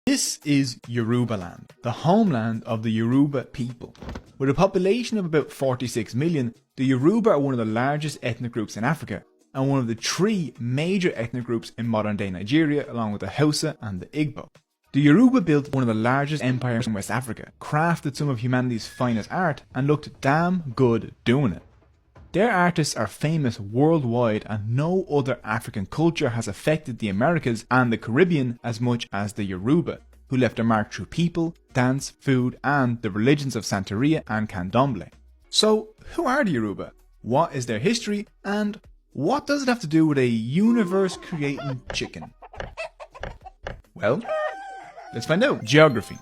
This is Yoruba land, the homeland of the Yoruba people. With a population of about 46 million, the Yoruba are one of the largest ethnic groups in Africa, and one of the three major ethnic groups in modern day Nigeria, along with the Hausa and the Igbo. The Yoruba built one of the largest empires in West Africa, crafted some of humanity's finest art, and looked damn good doing it. Their artists are famous worldwide, and no other African culture has affected the Americas and the Caribbean as much as the Yoruba, who left a mark through people, dance, food, and the religions of Santeria and Candomblé. So, who are the Yoruba? What is their history? And what does it have to do with a universe-creating chicken? Well, let's find out. Geography.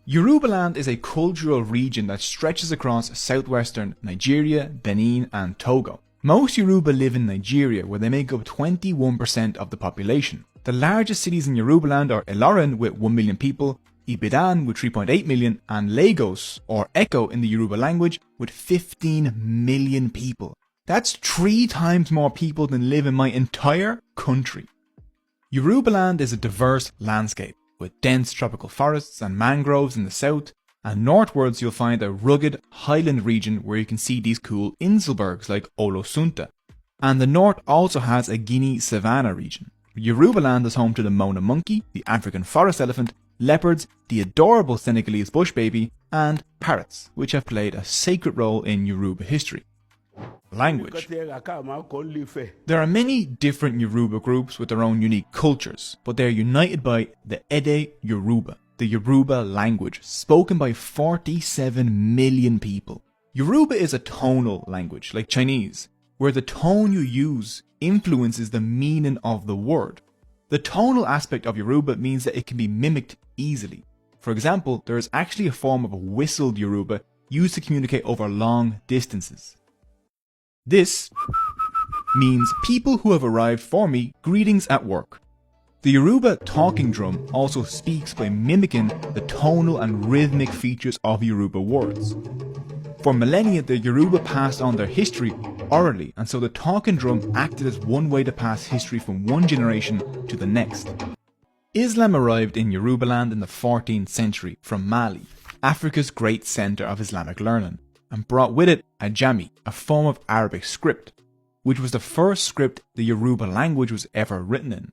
Yorubaland is a cultural region that stretches across southwestern Nigeria, Benin and Togo. Most Yoruba live in Nigeria, where they make up 21% of the population. The largest cities in Yorubaland are Ilorin with 1 million people, Ibadan with 3.8 million, and Lagos, or Eko in the Yoruba language, with 15 million people. That's 3 times more people than live in my entire country. Yorubaland is a diverse landscape, with dense tropical forests and mangroves in the south, and northwards you'll find a rugged highland region where you can see these cool Inselbergs like Olosunta. And the north also has a Guinea savanna region. Yorubaland is home to the Mona monkey, the African forest elephant, leopards, the adorable Senegalese bush baby, and parrots, which have played a sacred role in Yoruba history. Language. There are many different Yoruba groups with their own unique cultures, but they are united by the Ede Yoruba, the Yoruba language, spoken by 47 million people. Yoruba is a tonal language, like Chinese, where the tone you use influences the meaning of the word. The tonal aspect of Yoruba means that it can be mimicked easily. For example, there is actually a form of whistled Yoruba used to communicate over long distances. This means people who have arrived for me, greetings at work. The Yoruba talking drum also speaks by mimicking the tonal and rhythmic features of Yoruba words. For millennia, the Yoruba passed on their history orally, and so the talking drum acted as one way to pass history from one generation to the next. Islam arrived in Yorubaland in the 14th century from Mali, Africa's great centre of Islamic learning, and brought with it Ajami, a form of Arabic script, which was the first script the Yoruba language was ever written in.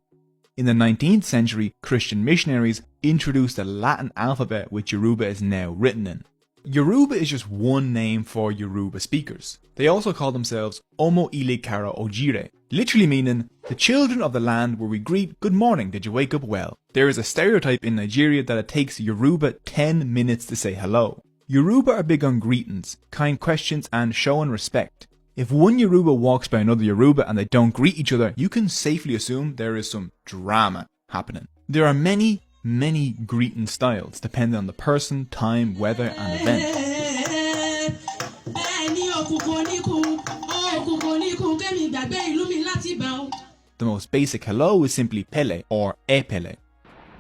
In the 19th century, Christian missionaries introduced the Latin alphabet which Yoruba is now written in. Yoruba is just one name for Yoruba speakers. They also call themselves Omo Ile Kara Ojire, literally meaning the children of the land where we greet good morning, did you wake up well? There is a stereotype in Nigeria that it takes Yoruba 10 minutes to say hello. Yoruba are big on greetings, kind questions and showing respect. If one Yoruba walks by another Yoruba and they don't greet each other, you can safely assume there is some drama happening. There are many greeting styles depending on the person, time, weather and event. The most basic hello is simply pele or epele.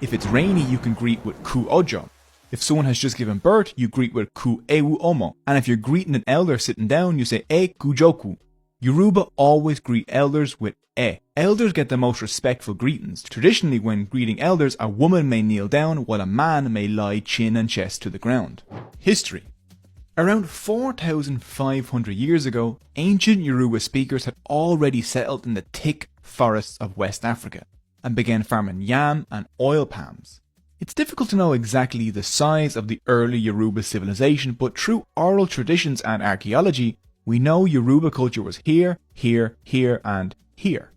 If it's rainy, you can greet with ku ojo. If someone has just given birth, you greet with ku ewu omo. And if you're greeting an elder sitting down, you say e kujoku. Yoruba always greet elders with e. Elders get the most respectful greetings. Traditionally, when greeting elders, a woman may kneel down while a man may lie chin and chest to the ground. History. Around 4,500 years ago, ancient Yoruba speakers had already settled in the thick forests of West Africa and began farming yam and oil palms. It's difficult to know exactly the size of the early Yoruba civilization, but through oral traditions and archaeology, we know Yoruba culture was here, here, here, and here.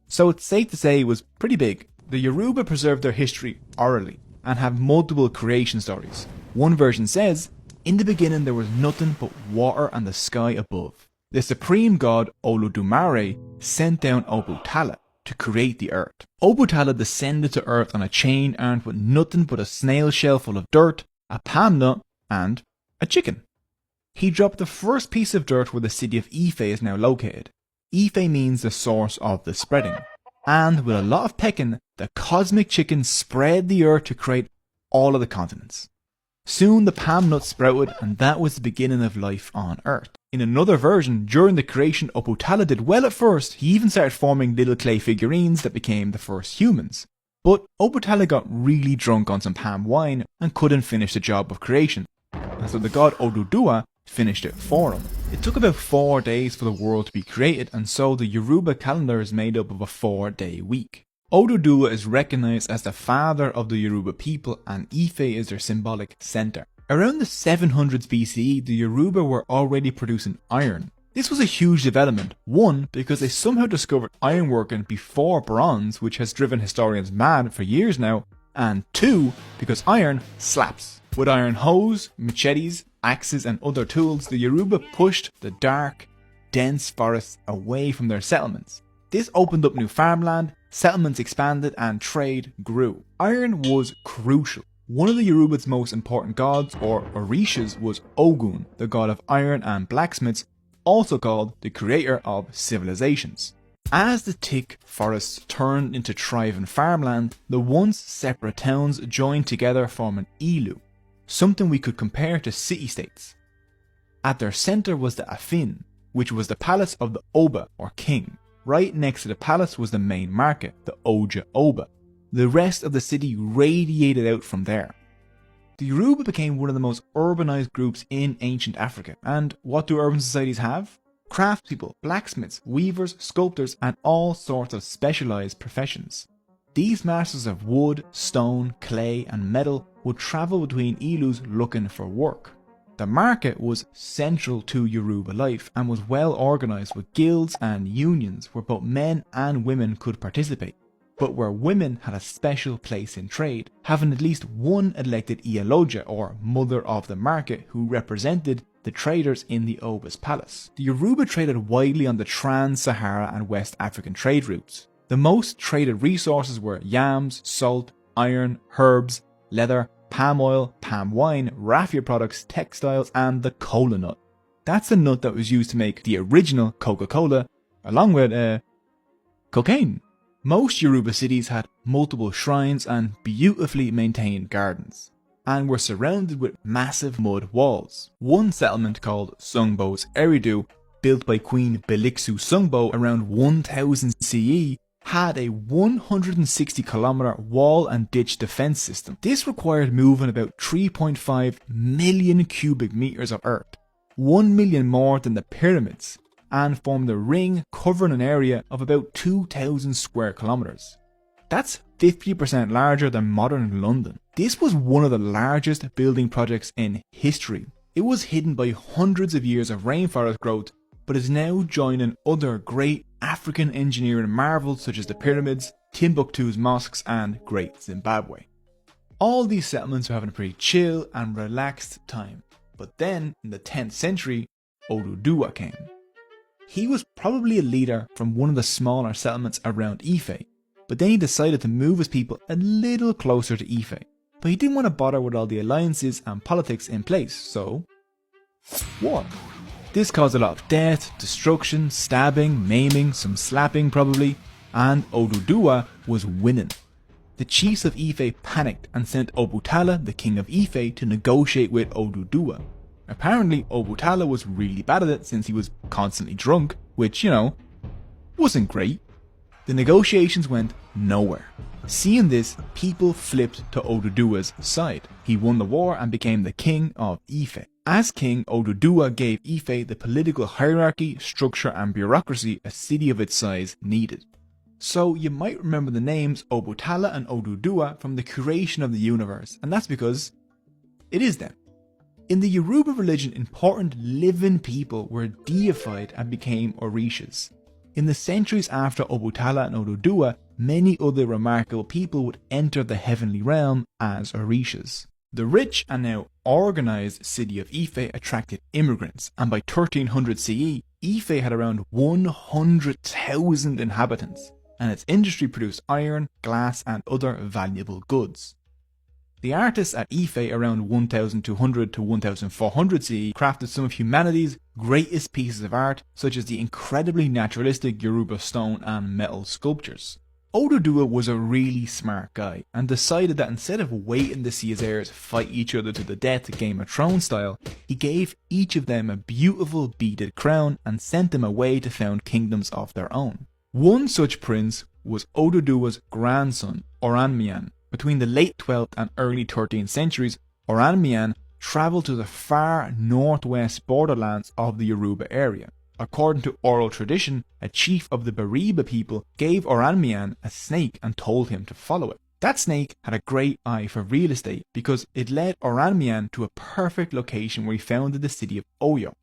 So it's safe to say it was pretty big. The Yoruba preserve their history orally and have multiple creation stories. One version says, in the beginning there was nothing but water and the sky above. The supreme god Olodumare sent down Obutala to create the earth. Obutala descended to earth on a chain armed with nothing but a snail shell full of dirt, a palm nut, and a chicken. He dropped the first piece of dirt where the city of Ife is now located. Ife means the source of the spreading. And with a lot of pecking, the cosmic chicken spread the earth to create all of the continents. Soon the palm nut sprouted, and that was the beginning of life on earth. In another version, during the creation, Obutala did well at first. He even started forming little clay figurines that became the first humans. But Obatala got really drunk on some palm wine and couldn't finish the job of creation, and so the god Oduduwa finished it for him. It took about 4 days for the world to be created, and so the Yoruba calendar is made up of a 4-day week. Oduduwa is recognized as the father of the Yoruba people, and Ife is their symbolic center. Around the 700s BCE, the Yoruba were already producing iron. This was a huge development, one, because they somehow discovered ironworking before bronze, which has driven historians mad for years now, and two, because iron slaps. With iron hoes, machetes, axes and other tools, the Yoruba pushed the dark, dense forests away from their settlements. This opened up new farmland, settlements expanded and trade grew. Iron was crucial. One of the Yoruba's most important gods, or Orishas, was Ogun, the god of iron and blacksmiths, also called the creator of civilizations. As the thick forests turned into thriving farmland, the once separate towns joined together forming Ilu, something we could compare to city-states. At their centre was the Afin, which was the palace of the Oba, or king. Right next to the palace was the main market, the Oja Oba. The rest of the city radiated out from there. The Yoruba became one of the most urbanized groups in ancient Africa, and what do urban societies have? Craftspeople, blacksmiths, weavers, sculptors, and all sorts of specialized professions. These masters of wood, stone, clay, and metal would travel between Ilus looking for work. The market was central to Yoruba life and was well organized with guilds and unions where both men and women could participate, but where women had a special place in trade, having at least one elected Iyaloja, or mother of the market, who represented the traders in the Oba's palace. The Yoruba traded widely on the Trans-Sahara and West African trade routes. The most traded resources were yams, salt, iron, herbs, leather, palm oil, palm wine, raffia products, textiles, and the cola nut. That's the nut that was used to make the original Coca-Cola, along with cocaine. Most Yoruba cities had multiple shrines and beautifully maintained gardens, and were surrounded with massive mud walls. One settlement called Sungbo's Eridu, built by Queen Belixu Sungbo around 1000 CE, had a 160-kilometer wall and ditch defense system. This required moving about 3.5 million cubic meters of earth, 1 million more than the pyramids, and formed a ring covering an area of about 2,000 square kilometers. That's 50% larger than modern London. This was one of the largest building projects in history. It was hidden by hundreds of years of rainforest growth, but is now joining other great African engineering marvels such as the pyramids, Timbuktu's mosques, and Great Zimbabwe. All these settlements were having a pretty chill and relaxed time, but then in the 10th century, Oduduwa came. He was probably a leader from one of the smaller settlements around Ife, but then he decided to move his people a little closer to Ife. But he didn't want to bother with all the alliances and politics in place, so war. This caused a lot of death, destruction, stabbing, maiming, some slapping probably, and Oduduwa was winning. The chiefs of Ife panicked and sent Obatala, the king of Ife, to negotiate with Oduduwa. Apparently, Obatala was really bad at it since he was constantly drunk, which, wasn't great. The negotiations went nowhere. Seeing this, people flipped to Oduduwa's side. He won the war and became the king of Ife. As king, Oduduwa gave Ife the political hierarchy, structure and bureaucracy a city of its size needed. So you might remember the names Obatala and Oduduwa from the creation of the universe, and that's because it is them. In the Yoruba religion, important living people were deified and became Orishas. In the centuries after Obatala and Oduduwa, many other remarkable people would enter the heavenly realm as Orishas. The rich and now organised city of Ife attracted immigrants, and by 1300 CE, Ife had around 100,000 inhabitants, and its industry produced iron, glass and other valuable goods. The artists at Ife around 1200 to 1400 CE crafted some of humanity's greatest pieces of art, such as the incredibly naturalistic Yoruba stone and metal sculptures. Oduduwa was a really smart guy and decided that instead of waiting to see his heirs fight each other to the death Game of Thrones style, he gave each of them a beautiful beaded crown and sent them away to found kingdoms of their own. One such prince was Oduduwa's grandson, Oranmiyan. Between the late 12th and early 13th centuries, Oranmiyan travelled to the far northwest borderlands of the Yoruba area. According to oral tradition, a chief of the Bariba people gave Oranmiyan a snake and told him to follow it. That snake had a great eye for real estate because it led Oranmiyan to a perfect location where he founded the city of Oyo.